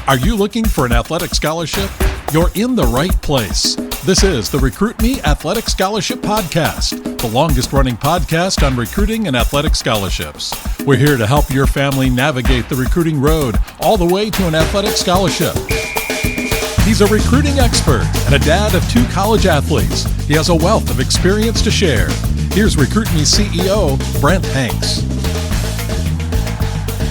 Are you looking for an athletic scholarship? You're in the right place. This is the Recruit Me Athletic Scholarship Podcast, the longest-running podcast on recruiting and athletic scholarships. We're here to help your family navigate the recruiting road all the way to an athletic scholarship. He's a recruiting expert and a dad of 2 college athletes. He has a wealth of experience to share. Here's Recruit Me CEO, Brent Hanks.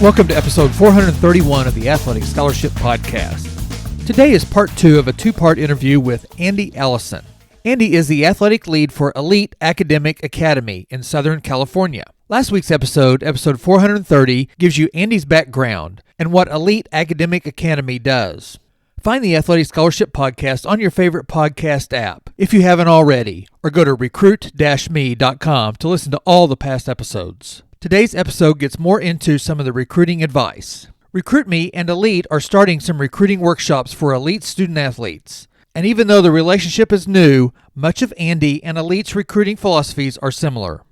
Welcome to episode 431 of the Athletic Scholarship Podcast. Today is part 2 of a 2-part interview with Andy Allanson. Andy is the athletic lead for Elite Academic Academy in Southern California. Last week's episode 430, gives you Andy's background and what Elite Academic Academy does. Find the Athletic Scholarship Podcast on your favorite podcast app if you haven't already, or go to recruit-me.com to listen to all the past episodes. Today's episode gets more into some of the recruiting advice. Recruit Me and Elite are starting some recruiting workshops for elite student athletes. And even though the relationship is new, much of Andy and Elite's recruiting philosophies are similar.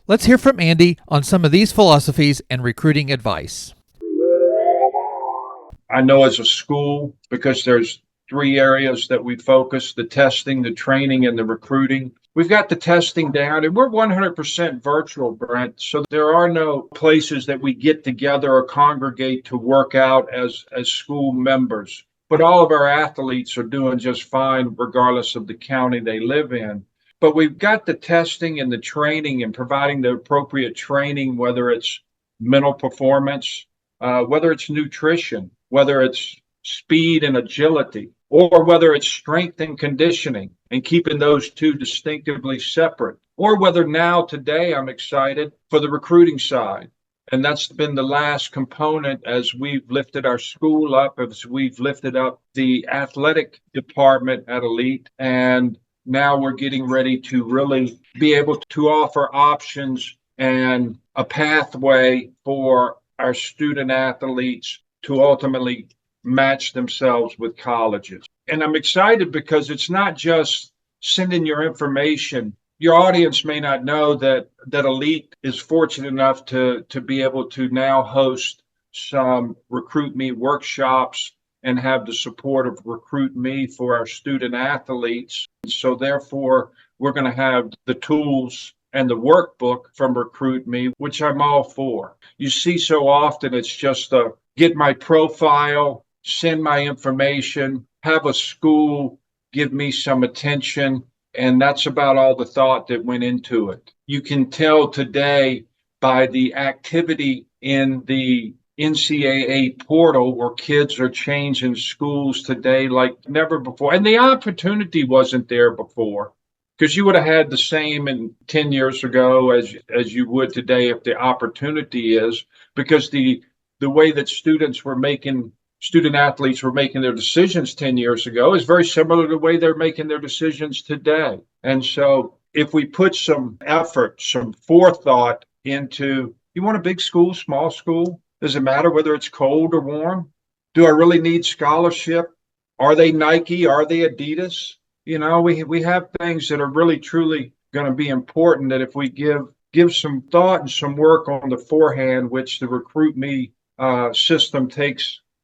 Let's hear from Andy on some of these philosophies and recruiting advice. I know as a school, because there's 3 areas that we focus: the testing, the training, and the recruiting. We've got the testing down, and we're 100% virtual, Brent. So there are no places that we get together or congregate to work out as school members. But all of our athletes are doing just fine, regardless of the county they live in. But we've got the testing and the training and providing the appropriate training, whether it's mental performance, whether it's nutrition, whether it's speed and agility, or whether it's strength and conditioning, and keeping those 2 distinctively separate, or whether now today I'm excited for the recruiting side. And that's been the last component as we've lifted our school up, as we've lifted up the athletic department at Elite. And now we're getting ready to really be able to offer options and a pathway for our student athletes to ultimately match themselves with colleges. And I'm excited because it's not just sending your information. Your audience may not know that Elite is fortunate enough to be able to now host some Recruit Me workshops and have the support of Recruit Me for our student athletes. So therefore, we're going to have the tools and the workbook from Recruit Me, which I'm all for. You see so often it's just a get my profile, send my information, have a school give me some attention, and that's about all the thought that went into it. You can tell today by the activity in the NCAA portal where kids are changing schools today like never before. And the opportunity wasn't there before, because you would have had the same in 10 years ago as you would today if the opportunity is, because the way that student athletes were making their decisions 10 years ago is very similar to the way they're making their decisions today. And so if we put some effort, some forethought into, you want a big school, small school? Does it matter whether it's cold or warm? Do I really need scholarship? Are they Nike? Are they Adidas? You know, we have things that are really, truly going to be important that if we give some thought and some work on the forehand, which the Recruit Me system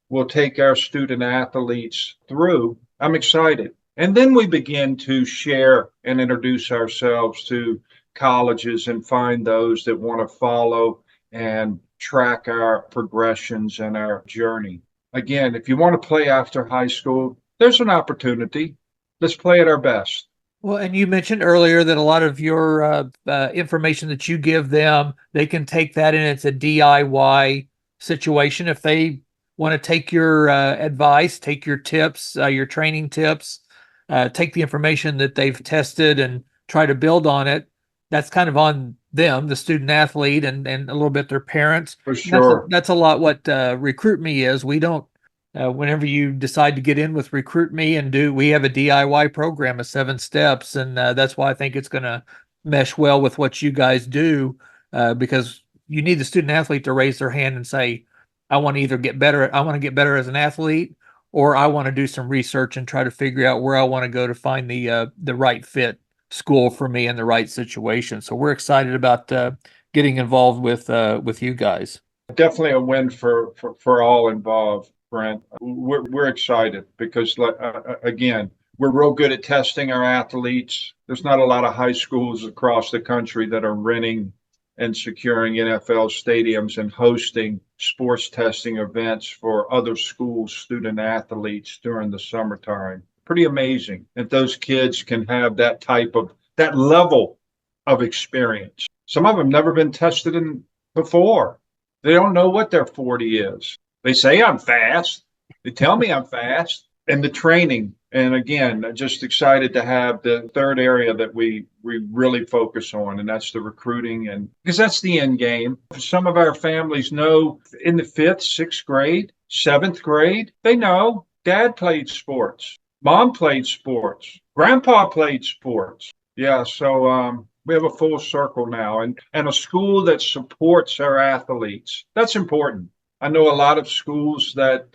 will take our student athletes through. I'm excited. And then we begin to share and introduce ourselves to colleges and find those that want to follow and track our progressions and our journey. Again, if you want to play after high school, there's an opportunity. Let's play at our best. Well, and you mentioned earlier that a lot of your information that you give them, they can take that and it's a DIY situation. If they want to take your advice, take your tips, your training tips, take the information that they've tested and try to build on it, that's kind of on them, the student athlete, and a little bit their parents. For sure. That's a lot what Recruit Me is. We don't, whenever you decide to get in with Recruit Me we have a DIY program of 7 steps. And that's why I think it's going to mesh well with what you guys do, because you need the student athlete to raise their hand and say, I want to either get better. I want to get better as an athlete, or I want to do some research and try to figure out where I want to go to find the right fit school for me in the right situation. So we're excited about getting involved with you guys. Definitely a win for all involved. Brent. We're excited because, again, we're real good at testing our athletes. There's not a lot of high schools across the country that are renting and securing NFL stadiums and hosting sports testing events for other schools' student athletes during the summertime. Pretty amazing that those kids can have that level of experience. Some of them never been tested before. They don't know what their 40 is. They say I'm fast. They tell me I'm fast. And the training. And again, just excited to have the third area that we really focus on, and that's the recruiting. And because that's the end game. Some of our families know in the 5th, 6th grade, 7th grade, they know dad played sports, mom played sports, grandpa played sports. Yeah, so we have a full circle now, and a school that supports our athletes. That's important. I know a lot of schools that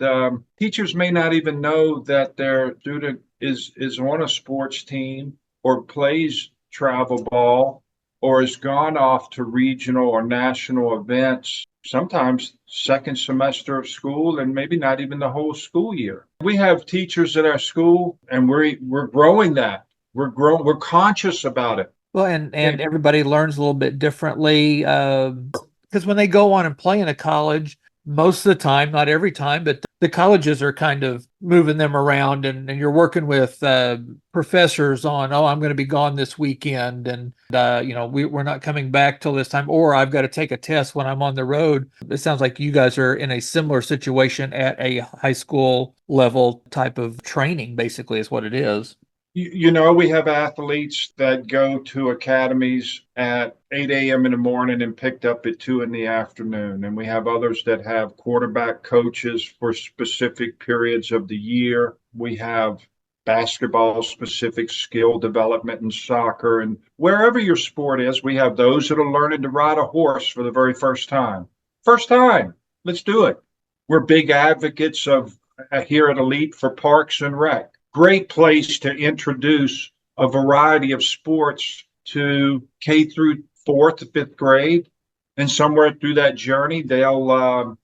teachers may not even know that their student is on a sports team or plays travel ball or has gone off to regional or national events, sometimes second semester of school and maybe not even the whole school year. We have teachers at our school, and we're growing that. We're conscious about it. Well, and everybody learns a little bit differently because when they go on and play in a college, most of the time, not every time, but the colleges are kind of moving them around, and you're working with professors on, I'm going to be gone this weekend, and we're not coming back till this time, or I've got to take a test when I'm on the road. It sounds like you guys are in a similar situation at a high school level type of training, basically, is what it is. We have athletes that go to academies at 8 a.m. in the morning and picked up at 2 in the afternoon. And we have others that have quarterback coaches for specific periods of the year. We have basketball specific skill development and soccer. And wherever your sport is, we have those that are learning to ride a horse for the very first time. First time, let's do it. We're big advocates of here at Elite for Parks and Rec. Great place to introduce a variety of sports to K through 4th to 5th grade. And somewhere through that journey, they'll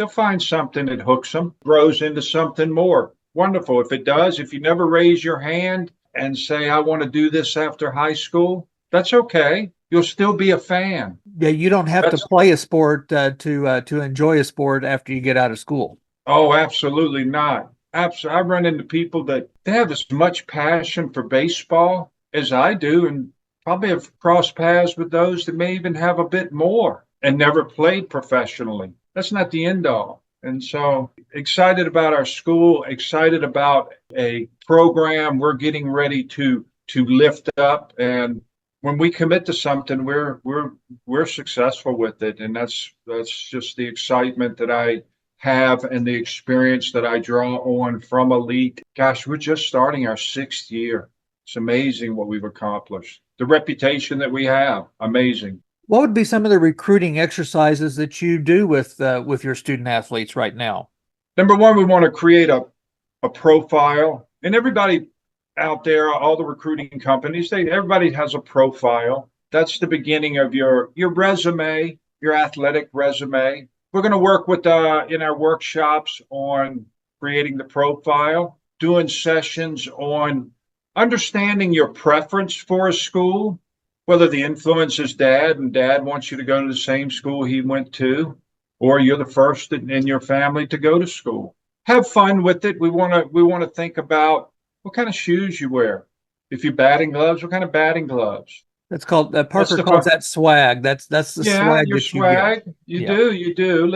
find something that hooks them, grows into something more. Wonderful. If it does, if you never raise your hand and say, I want to do this after high school, that's okay. You'll still be a fan. Yeah, you don't have to play a sport to enjoy a sport after you get out of school. Oh, absolutely not. Absolutely. I run into people that they have as much passion for baseball as I do, and probably have crossed paths with those that may even have a bit more and never played professionally. That's not the end all. And so excited about our school, excited about a program we're getting ready to lift up. And when we commit to something, we're successful with it. And that's just the excitement that I have and the experience that I draw on from Elite. Gosh, we're just starting our 6th year. It's amazing what we've accomplished. The reputation that we have, amazing. What would be some of the recruiting exercises that you do with your student athletes right now? Number one, we want to create a profile. And everybody out there, all the recruiting companies, everybody has a profile. That's the beginning of your resume, your athletic resume. We're going to work with in our workshops on creating the profile, doing sessions on understanding your preference for a school, whether the influence is dad and dad wants you to go to the same school he went to, or you're the first in your family to go to school. Have fun with it. We want to think about what kind of shoes you wear. If you're batting gloves, what kind of batting gloves? That's called Parker calls that swag. That's the swag your that swag. You do.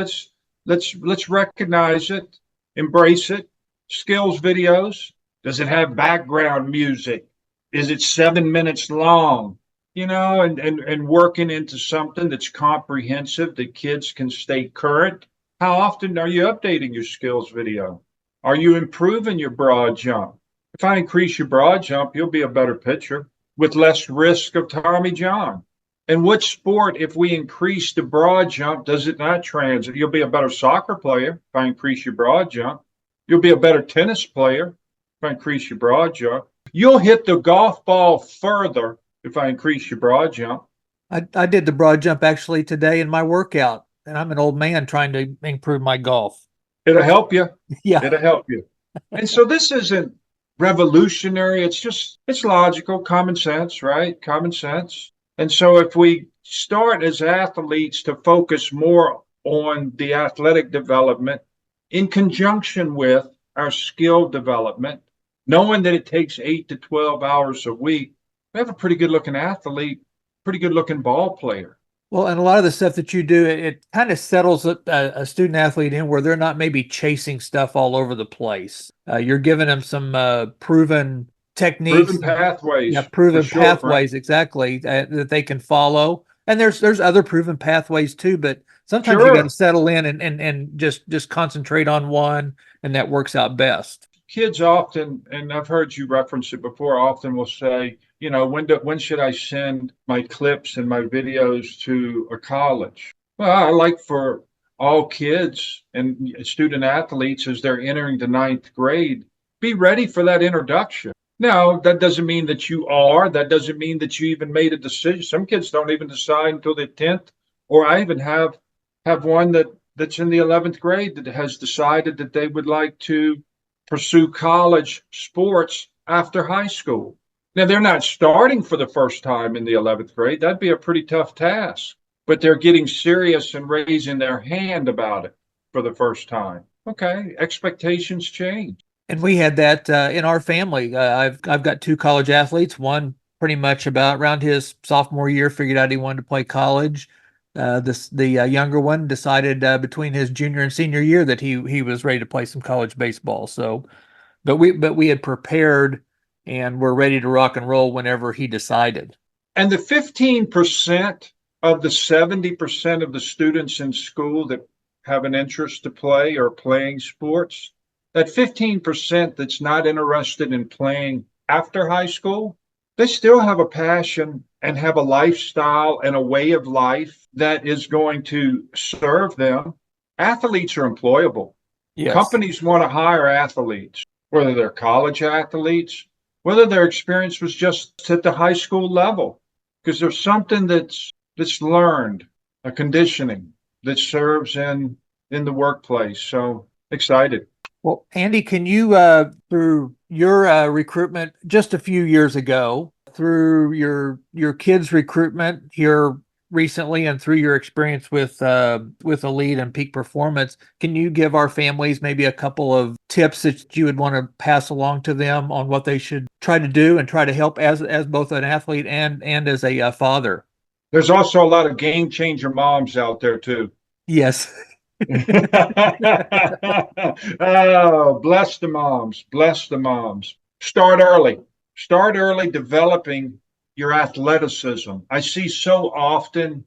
Let's recognize it, embrace it. Skills videos. Does it have background music? Is it 7 minutes long? And working into something that's comprehensive that kids can stay current. How often are you updating your skills video? Are you improving your broad jump? If I increase your broad jump, you'll be a better pitcher with less risk of Tommy John. And which sport, if we increase the broad jump, does it not transit? You'll be a better soccer player if I increase your broad jump. You'll be a better tennis player if I increase your broad jump. You'll hit the golf ball further if I increase your broad jump. I did the broad jump actually today in my workout, and I'm an old man trying to improve my golf. It'll help you. Yeah. It'll help you. And so this isn't revolutionary. It's logical, common sense, right? Common sense. And so if we start as athletes to focus more on the athletic development in conjunction with our skill development, knowing that it takes 8 to 12 hours a week, we have a pretty good looking athlete, pretty good looking ball player. Well, and a lot of the stuff that you do, it kind of settles a student athlete in where they're not maybe chasing stuff all over the place. You're giving them some proven techniques, Proven pathways. yeah, proven for sure, pathways exactly that they can follow. And there's other proven pathways too, but sometimes you got to settle in and just concentrate on one, and that works out best. Kids often, and I've heard you reference it before, often will say, when should I send my clips and my videos to a college? Well, I like for all kids and student athletes as they're entering the ninth grade, be ready for that introduction. Now, that doesn't mean that you are. That doesn't mean that you even made a decision. Some kids don't even decide until the 10th. Or I even have one that's in the 11th grade that has decided that they would like to pursue college sports after high school. Now, they're not starting for the first time in the 11th grade. That'd be a pretty tough task. But they're getting serious and raising their hand about it for the first time. Okay, expectations change. And we had that in our family. I've got two college athletes. One pretty much about around his sophomore year figured out he wanted to play college. The younger one decided between his junior and senior year that he was ready to play some college baseball. So, but we had prepared and were ready to rock and roll whenever he decided. And the 15% of the 70% of the students in school that have an interest to play or playing sports, that 15% that's not interested in playing after high school, they still have a passion and have a lifestyle and a way of life that is going to serve them. Athletes are employable. Yes. Companies want to hire athletes, whether they're college athletes, whether their experience was just at the high school level, because there's something that's learned, a conditioning that serves in the workplace. So excited. Well, Andy, can you, through your recruitment just a few years ago, through your kids' recruitment here recently, and through your experience with Elite and Peak Performance, can you give our families maybe a couple of tips that you would want to pass along to them on what they should try to do and try to help as both an athlete and as a father? There's also a lot of game changer moms out there too. Yes. Oh, bless the moms. Bless the moms. Start early developing your athleticism. I see so often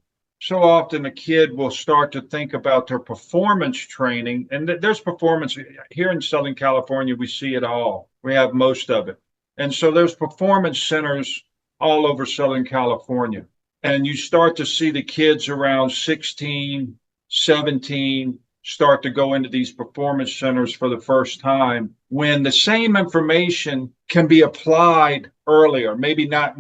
a kid will start to think about their performance training, and there's performance here in Southern California. We see it all. We have most of it. And so there's performance centers all over Southern California. And you start to see the kids around 16, 17 start to go into these performance centers for the first time, when the same information can be applied earlier. Maybe not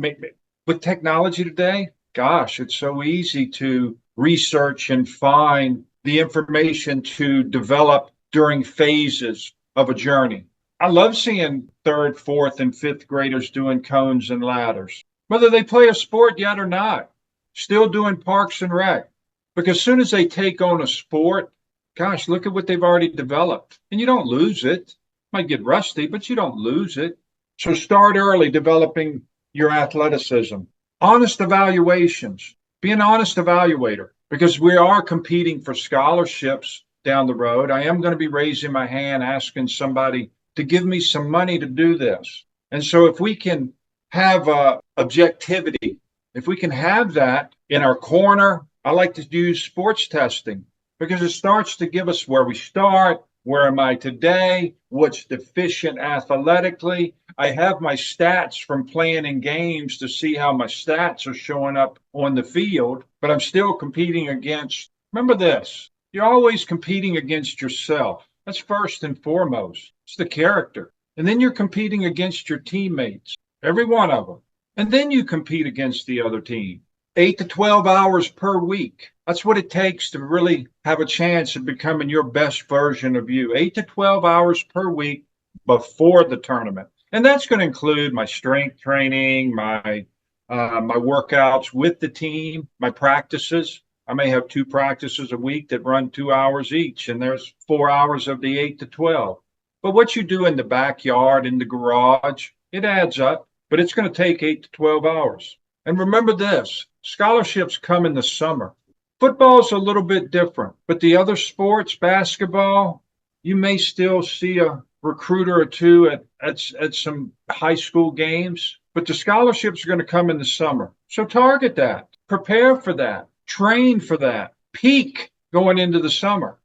with technology today. Gosh, it's so easy to research and find the information to develop during phases of a journey. I love seeing 3rd, 4th, and 5th graders doing cones and ladders, whether they play a sport yet or not, still doing parks and rec. Because as soon as they take on a sport, gosh, look at what they've already developed. And you don't lose it. Might get rusty, but you don't lose it. So start early developing your athleticism. Honest evaluations. Be an honest evaluator, because we are competing for scholarships down the road. I am going to be raising my hand, asking somebody to give me some money to do this. And so if we can have objectivity, if we can have that in our corner, I like to use sports testing, because it starts to give us where we start, where am I today, what's deficient athletically. I have my stats from playing in games to see how my stats are showing up on the field, but I'm still competing against, remember this, you're always competing against yourself. That's first and foremost. It's the character. And then you're competing against your teammates, every one of them. And then you compete against the other team. 8 to 12 hours per week. That's what it takes to really have a chance of becoming your best version of you. 8 to 12 hours per week before the tournament. And that's going to include my strength training, my workouts with the team, my practices. I may have 2 practices a week that run 2 hours each, and there's 4 hours of the 8 to 12. But what you do in the backyard, in the garage, it adds up, but it's going to take 8 to 12 hours. And remember this, scholarships come in the summer. Football's a little bit different, but the other sports, basketball, you may still see a recruiter or two at some high school games, but the scholarships are going to come in the summer. So target that, prepare for that, train for that, peak going into the summer.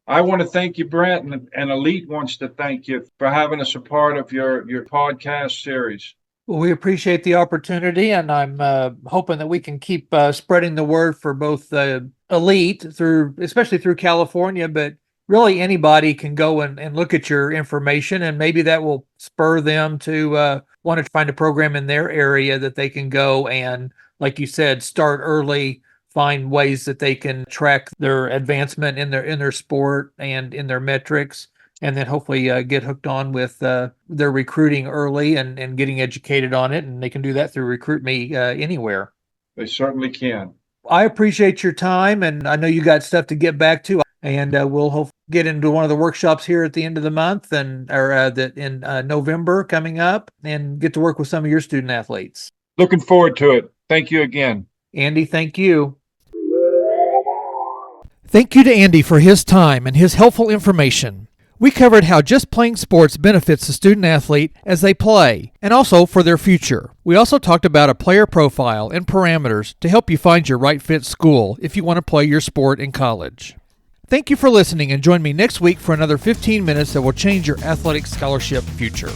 I want to thank you, Brent, and Elite wants to thank you for having us a part of your podcast series. Well, we appreciate the opportunity, and I'm hoping that we can keep spreading the word for both Elite, especially through California, but really anybody can go and look at your information, and maybe that will spur them to want to find a program in their area that they can go and, like you said, start early, find ways that they can track their advancement in their sport and in their metrics, and then hopefully get hooked on with their recruiting early and getting educated on it. And they can do that through Recruit Me anywhere. They certainly can. I appreciate your time, and I know you got stuff to get back to. And we'll hopefully get into one of the workshops here at the end of the month, in November coming up, and get to work with some of your student athletes. Looking forward to it. Thank you again. Andy, thank you. Thank you to Andy for his time and his helpful information. We covered how just playing sports benefits the student athlete as they play, and also for their future. We also talked about a player profile and parameters to help you find your right fit school if you want to play your sport in college. Thank you for listening, and join me next week for another 15 minutes that will change your athletic scholarship future.